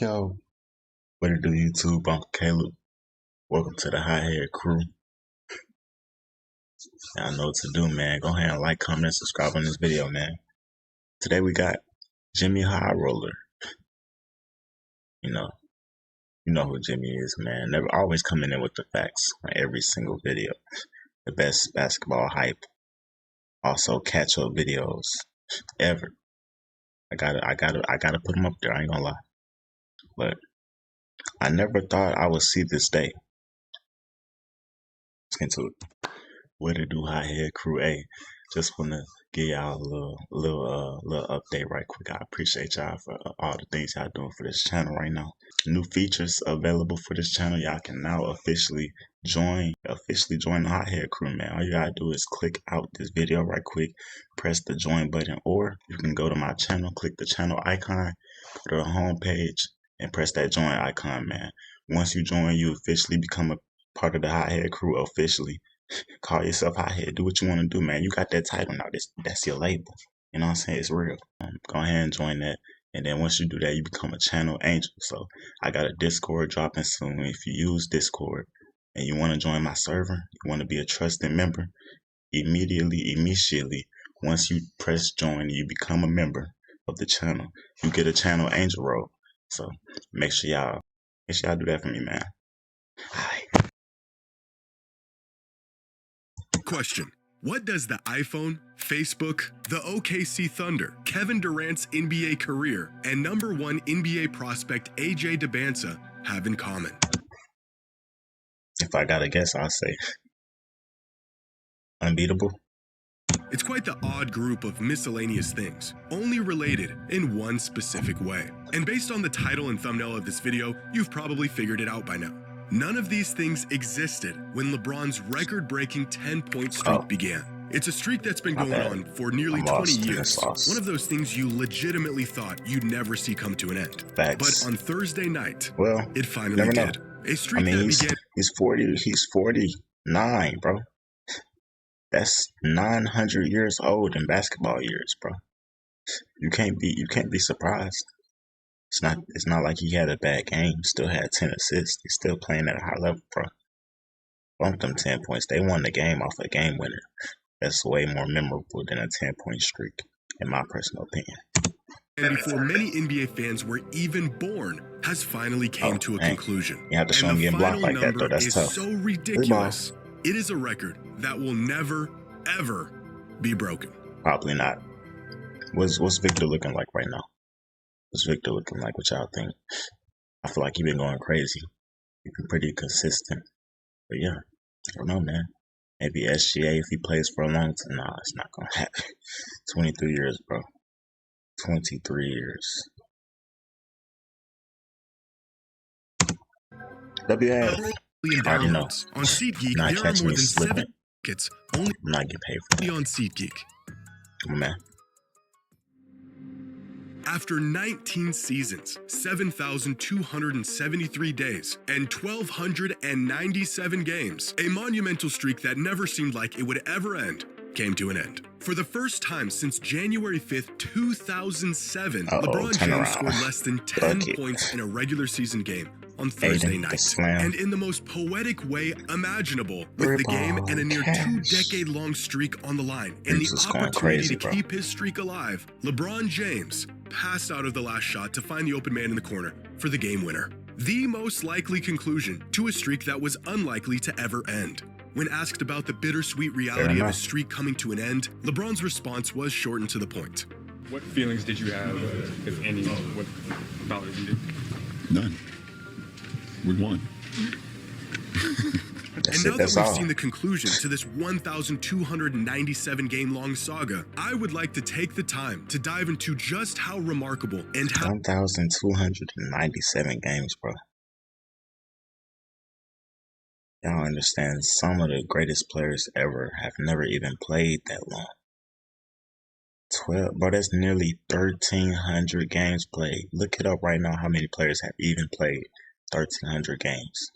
Yo, what it do, YouTube? Uncle Caleb. Welcome to the High Hair Crew. Y'all know what to do, man. Go ahead and like, comment, and subscribe on this video, man. Today we got JxmyHighroller. You know who Jimmy is, man. Never always coming in with the facts on every single video. The best basketball hype. Also catch-up videos ever. I gotta put them up there. I ain't gonna lie. But I never thought I would see this day. Let's get into it. What it do, High Hair Crew? Hey, just wanna give y'all a little update right quick. I appreciate y'all for all the things y'all doing for this channel right now. New features available for this channel. Y'all can now officially join the High Hair Crew, man. All you gotta do is click out this video right quick, press the join button, or you can go to my channel, click the channel icon, go to the home page, and press that join icon, man. Once you join, you officially become a part of the High Hair Crew officially. Call yourself High Hair. Do what you want to do, man. You got that title now. That's your label. You know what I'm saying? It's real. Go ahead and join that. And then once you do that, you become a channel angel. So I got a Discord dropping soon. If you use Discord and you want to join my server, you want to be a trusted member, immediately, once you press join, you become a member of the channel. You get a channel angel role. So make sure y'all do that for me, man. All right. Question. What does the iPhone, Facebook, the OKC Thunder, Kevin Durant's NBA career, and #1 NBA prospect AJ Dybantsa have in common? If I gotta guess, I'll say unbeatable. It's quite the odd group of miscellaneous things, only related in one specific way. And based on the title and thumbnail of this video, you've probably figured it out by now. None of these things existed when LeBron's record-breaking 10-point streak began. It's a streak that's been going on for nearly 20 years. One of those things you legitimately thought you'd never see come to an end. Facts. But on Thursday night, well, it finally did. A streak that began... He's 49, bro. That's 900 years old in basketball years, bro. You can't be surprised. It's not like he had a bad game. Still had 10 assists. He's still playing at a high level, bro. Bumped them 10 points. They won the game off a game winner. That's way more memorable than a 10-point streak, in my personal opinion. And before many NBA fans were even born, has finally came to a conclusion. You have to show him getting blocked like that, though. That's tough. So ridiculous. It is a record that will never, ever be broken. Probably not. What's Victor looking like right now? What's Victor looking like? What y'all think? I feel like he's been going crazy. He's been pretty consistent. But yeah, I don't know, man. Maybe SGA if he plays for a long time. Nah, it's not gonna happen. 23 years, bro. 23 years. WA. Already know. On SeatGeek, not there are more than slipping. 7 tickets only I'm not getting paid for that. on SeatGeek. Come on, man. After 19 seasons, 7,273 days, and 1,297 games, a monumental streak that never seemed like it would ever end came to an end. For the first time since January 5th, 2007, LeBron James scored less than 10 points in a regular season game on Thursday night. And in the most poetic way imaginable, with the game and a near 2-decade-long streak on the line, and the opportunity to keep his streak alive, LeBron James passed out of the last shot to find the open man in the corner for the game winner. The most likely conclusion to a streak that was unlikely to ever end. When asked about the bittersweet reality of a streak coming to an end, LeBron's response was short and to the point. What feelings did you have, if any, what bothered you? None. We won. And now that we've seen the conclusion to this 1,297 game-long saga, I would like to take the time to dive into just how remarkable and how 1,297 games, bro. Y'all understand, some of the greatest players ever have never even played that long. 12, bro, that's nearly 1,300 games played. Look it up right now how many players have even played 1,300 games.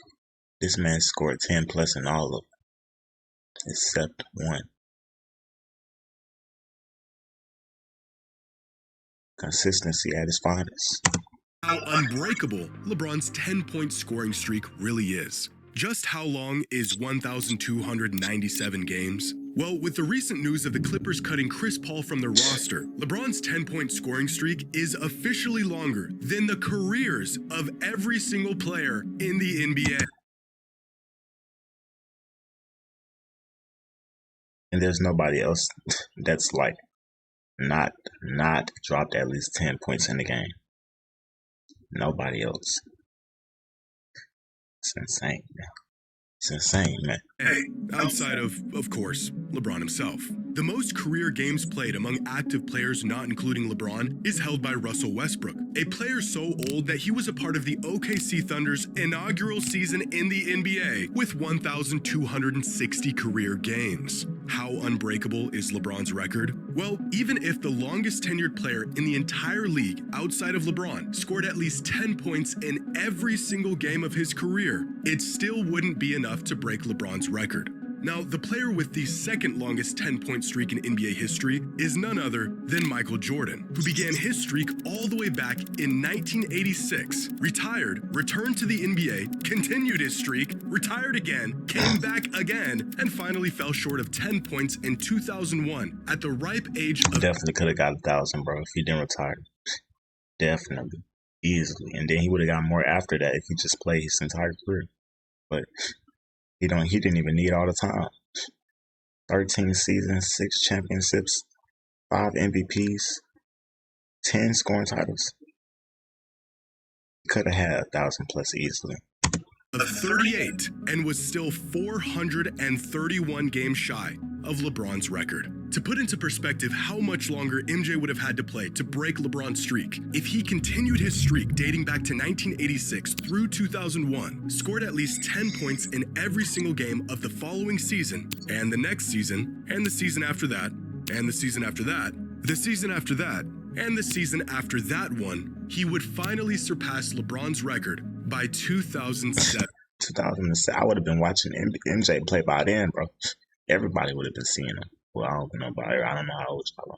This man scored 10 plus in all of them, except one. Consistency at its finest. How unbreakable LeBron's 10-point scoring streak really is. Just how long is 1,297 games? Well, with the recent news of the Clippers cutting Chris Paul from the roster, LeBron's 10-point scoring streak is officially longer than the careers of every single player in the NBA. And there's nobody else that's like not dropped at least 10 points in the game. Nobody else. It's insane, man. It's insane, man. Outside of course, LeBron himself. The most career games played among active players not including LeBron is held by Russell Westbrook, a player so old that he was a part of the OKC Thunder's inaugural season in the NBA with 1,260 career games. How unbreakable is LeBron's record? Well, even if the longest tenured player in the entire league outside of LeBron scored at least 10 points in every single game of his career, it still wouldn't be enough to break LeBron's record. Now, the player with the second longest 10-point streak in NBA history is none other than Michael Jordan, who began his streak all the way back in 1986, retired, returned to the NBA, continued his streak, retired again, came back again, and finally fell short of 10 points in 2001 at the ripe age of... Definitely could have got 1,000, bro, if he didn't retire. Definitely. Easily. And then he would have got more after that if he just played his entire career. But... He didn't even need all the time. 13 seasons, 6 championships, 5 MVPs, 10 scoring titles. Could have had 1,000 plus easily. Of 38 and was still 431 games shy of LeBron's record. To put into perspective how much longer MJ would have had to play to break LeBron's streak, if he continued his streak dating back to 1986 through 2001, scored at least 10 points in every single game of the following season, and the next season, and the season after that, and the season after that, the season after that, and the season after that one, he would finally surpass LeBron's record by 2007. 2007. I would have been watching MJ play by then, bro. Everybody would have been seeing him. Well, I don't know I don't know how old y'all are.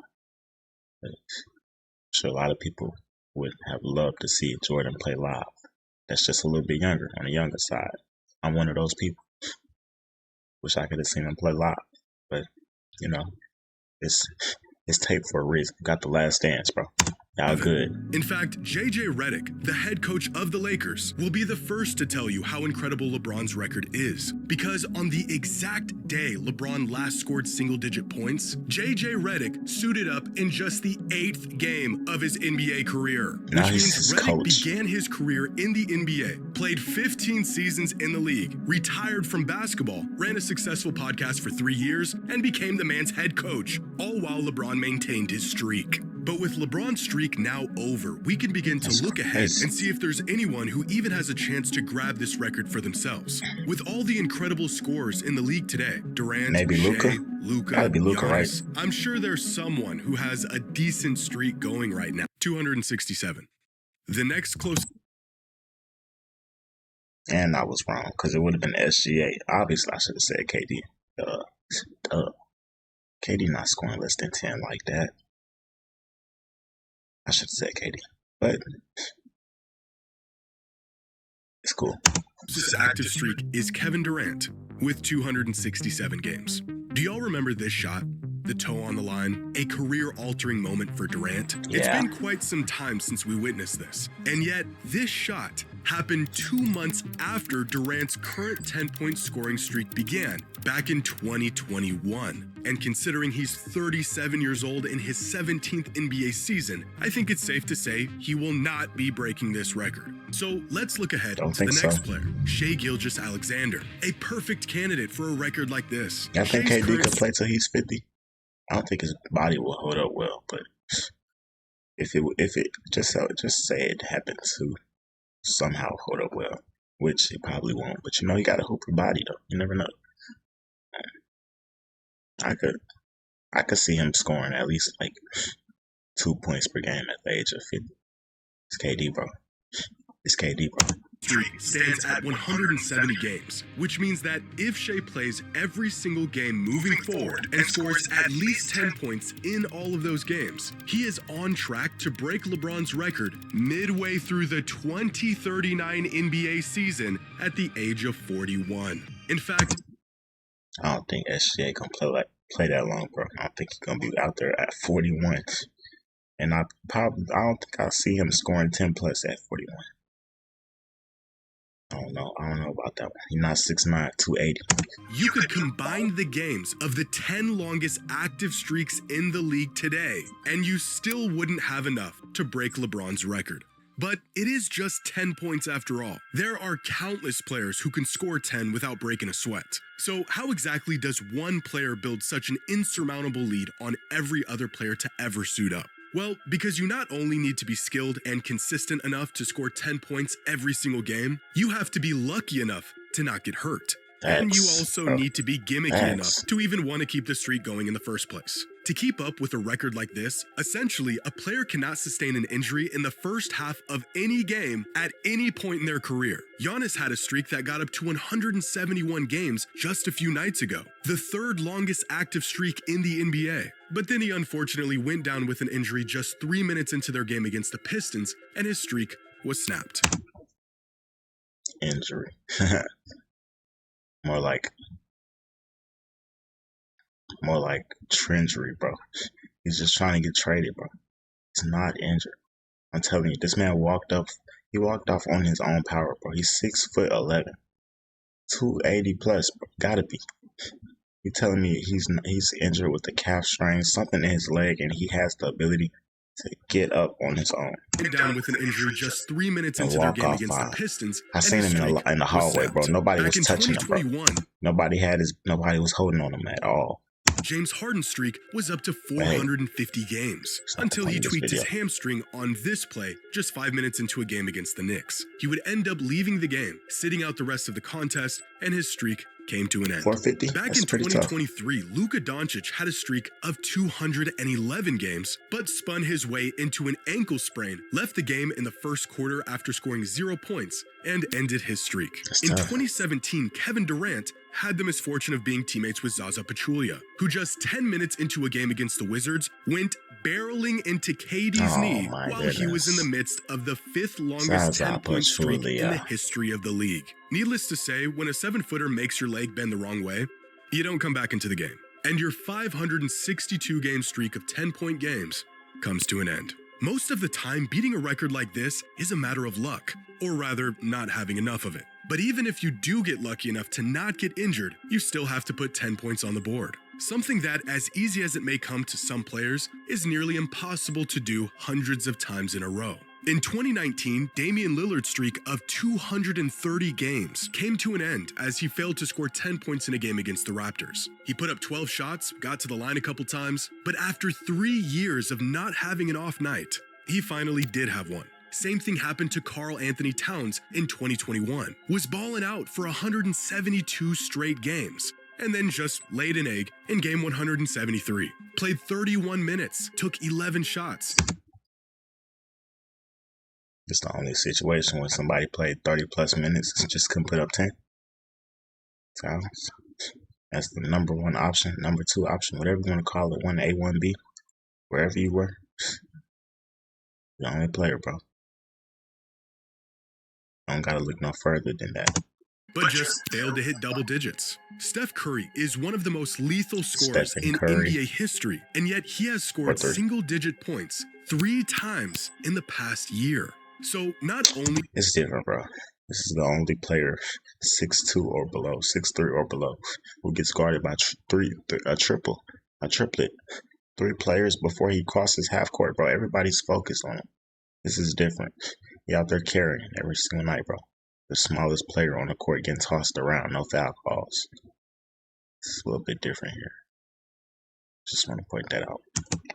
But I'm sure a lot of people would have loved to see Jordan play live. That's just a little bit younger, on the younger side. I'm one of those people. Wish I could have seen him play live. But, you know, it's taped for a reason. Got the last dance, bro. Y'all good. In fact, JJ Redick, the head coach of the Lakers, will be the first to tell you how incredible LeBron's record is. Because on the exact day LeBron last scored single-digit points, JJ Redick suited up in just the 8th game of his NBA career. Now Which he's means his Redick coach. began his career in the NBA, played 15 seasons in the league, retired from basketball, ran a successful podcast for 3 years, and became the man's head coach, all while LeBron maintained his streak. But with LeBron's streak now over, we can begin to look ahead and see if there's anyone who even has a chance to grab this record for themselves. With all the incredible scores in the league today, Durant, Maybe Shea, Luka. Gotta be Luka, Giannis, right? I'm sure there's someone who has a decent streak going right now. 267. The next closest... And I was wrong, because it would have been SGA. Obviously, I should have said KD. KD not scoring less than 10 like that. I should have said KD, but it's cool. This active streak is Kevin Durant with 267 games. Do y'all remember this shot? The toe on the line, a career-altering moment for Durant. It's Yeah. been quite some time since we witnessed this. And yet, this shot happened 2 months after Durant's current 10-point scoring streak began, back in 2021. And considering he's 37 years old in his 17th NBA season, I think it's safe to say he will not be breaking this record. So let's look ahead to the next player, Shai Gilgeous-Alexander, a perfect candidate for a record like this. I think Shai's KD could play till he's 50. I don't think his body will hold up well, but if it just say it happens to somehow hold up well, which it probably won't. But you know, you got to hoop your body though. You never know. I could see him scoring at least like 2 points per game at the age of 50. It's KD, bro. It's KD, bro. streak stands at 170 games, which means that if Shea plays every single game moving forward and scores at least 10 points in all of those games, he is on track to break LeBron's record midway through the 2039 NBA season at the age of 41. In fact, I don't think SGA gonna play that long, bro. I think he's gonna be out there at 41. And I don't think I'll see him scoring 10 plus at 41. I don't know about that one. He's not 6'9", 280. you could combine the games of the 10 longest active streaks in the league today, and you still wouldn't have enough to break LeBron's record. But it is just 10 points after all. There are countless players who can score 10 without breaking a sweat. So how exactly does one player build such an insurmountable lead on every other player to ever suit up? Well, because you not only need to be skilled and consistent enough to score 10 points every single game, you have to be lucky enough to not get hurt. And you also need to be gimmicky enough to even want to keep the streak going in the first place. To keep up with a record like this, essentially, a player cannot sustain an injury in the first half of any game at any point in their career. Giannis had a streak that got up to 171 games just a few nights ago, the third longest active streak in the NBA. But then he unfortunately went down with an injury just 3 minutes into their game against the Pistons, and his streak was snapped. Injury. More like Trengery, bro. He's just trying to get traded, bro. He's not injured. I'm telling you, this man walked off on his own power, bro. He's 6'11", 280 plus, bro. Gotta be. You telling me he's injured with the calf strain, something in his leg, and he has the ability to get up on his own. Down with an injury just 3 minutes into their game against the Pistons. I seen him in the hallway, bro. Nobody was touching him, bro. Nobody was holding on him at all. James Harden's streak was up to 450 games until he tweaked his hamstring on this play just 5 minutes into a game against the Knicks. He would end up leaving the game, sitting out the rest of the contest, and his streak came to an end. 450? Back in 2023, Luka Doncic had a streak of 211 games, but spun his way into an ankle sprain, left the game in the first quarter after scoring 0 points, and ended his streak. In 2017, Kevin Durant had the misfortune of being teammates with Zaza Pachulia, who just 10 minutes into a game against the Wizards went barreling into KD's knee while he was in the midst of the 5th longest 10-point streak in the history of the league. Needless to say, when a 7-footer makes your leg bend the wrong way, you don't come back into the game. And your 562-game streak of 10-point games comes to an end. Most of the time, beating a record like this is a matter of luck, or rather, not having enough of it. But even if you do get lucky enough to not get injured, you still have to put 10 points on the board. Something that, as easy as it may come to some players, is nearly impossible to do hundreds of times in a row. In 2019, Damian Lillard's streak of 230 games came to an end as he failed to score 10 points in a game against the Raptors. He put up 12 shots, got to the line a couple times, but after 3 years of not having an off night, he finally did have one. Same thing happened to Karl Anthony Towns in 2021, was balling out for 172 straight games, and then just laid an egg in game 173. Played 31 minutes, took 11 shots. It's the only situation when somebody played 30 plus minutes and just couldn't put up 10. So that's the number one option, number two option, whatever you want to call it, 1A, 1B, wherever you were. The only player, bro. I don't gotta look no further than that. But just failed to hit double digits. Steph Curry is one of the most lethal scorers in NBA history, and yet he has scored single-digit points 3 times in the past year. So not only... It's different, bro. This is the only player 6'2" or below, 6'3" or below, who gets guarded by a triplet. 3 players before he crosses half court, bro. Everybody's focused on him. This is different. He out there carrying every single night, bro. The smallest player on the court getting tossed around, no foul calls. It's a little bit different here. Just want to point that out.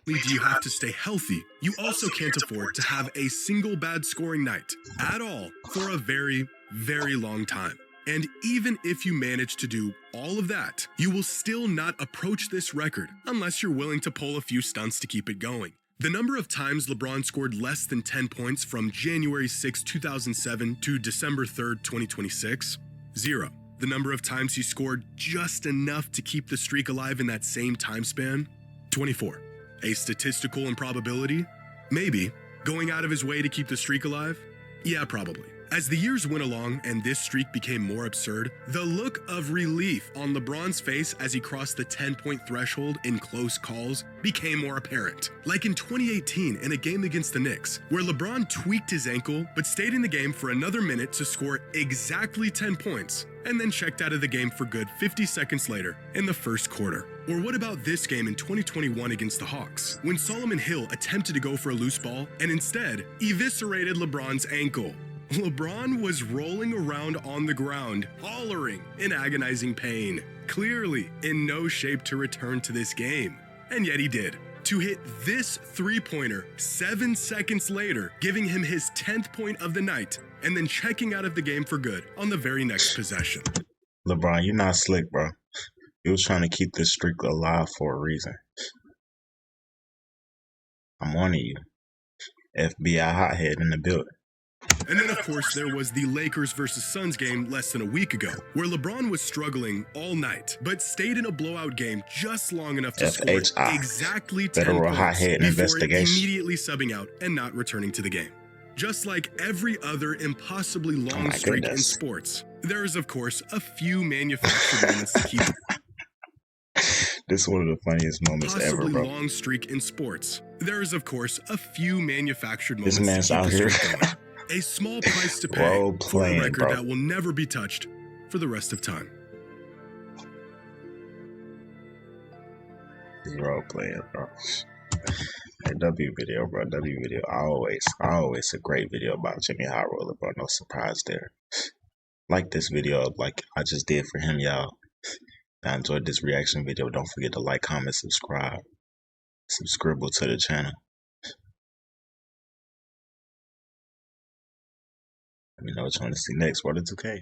Do you have to stay healthy? You also can't afford to have a single bad scoring night at all for a very, very long time. And even if you manage to do all of that, you will still not approach this record unless you're willing to pull a few stunts to keep it going. The number of times LeBron scored less than 10 points from January 6, 2007 to December 3, 2026, 0. The number of times he scored just enough to keep the streak alive in that same time span, 24. A statistical improbability? Maybe. Going out of his way to keep the streak alive? Yeah, probably. As the years went along and this streak became more absurd, the look of relief on LeBron's face as he crossed the 10-point threshold in close calls became more apparent. Like in 2018 in a game against the Knicks, where LeBron tweaked his ankle but stayed in the game for another minute to score exactly 10 points, and then checked out of the game for good 50 seconds later in the first quarter. Or what about this game in 2021 against the Hawks, when Solomon Hill attempted to go for a loose ball and instead eviscerated LeBron's ankle? LeBron was rolling around on the ground, hollering in agonizing pain, clearly in no shape to return to this game. And yet he did. To hit this three-pointer 7 seconds later, giving him his 10th point of the night, and then checking out of the game for good on the very next possession. LeBron, you're not slick, bro. You was trying to keep this streak alive for a reason. I'm warning you. FBI hothead in the building. And then, of course, there was the Lakers versus Suns game less than a week ago, where LeBron was struggling all night, but stayed in a blowout game just long enough to score exactly 10 Federal points hothead before investigation. immediately subbing out and not returning to the game. Just like every other impossibly long streak in sports, there is, of course, a few manufactured moments to keep. This is one of the funniest moments ever, bro. Possibly long streak in sports. There is, of course, a few manufactured moments This man's to keep out the here. streak going. A small price to pay for a record bro. that will never be touched for the rest of time. He's role playing, bro. Hey, W video, bro. W video. Always a great video about JxmyHighroller, bro. No surprise there. Like this video, like I just did for him, y'all. If I enjoyed this reaction video, don't forget to like, comment, subscribe. Subscribe to the channel. Let me know what you want to see next. What is 2K?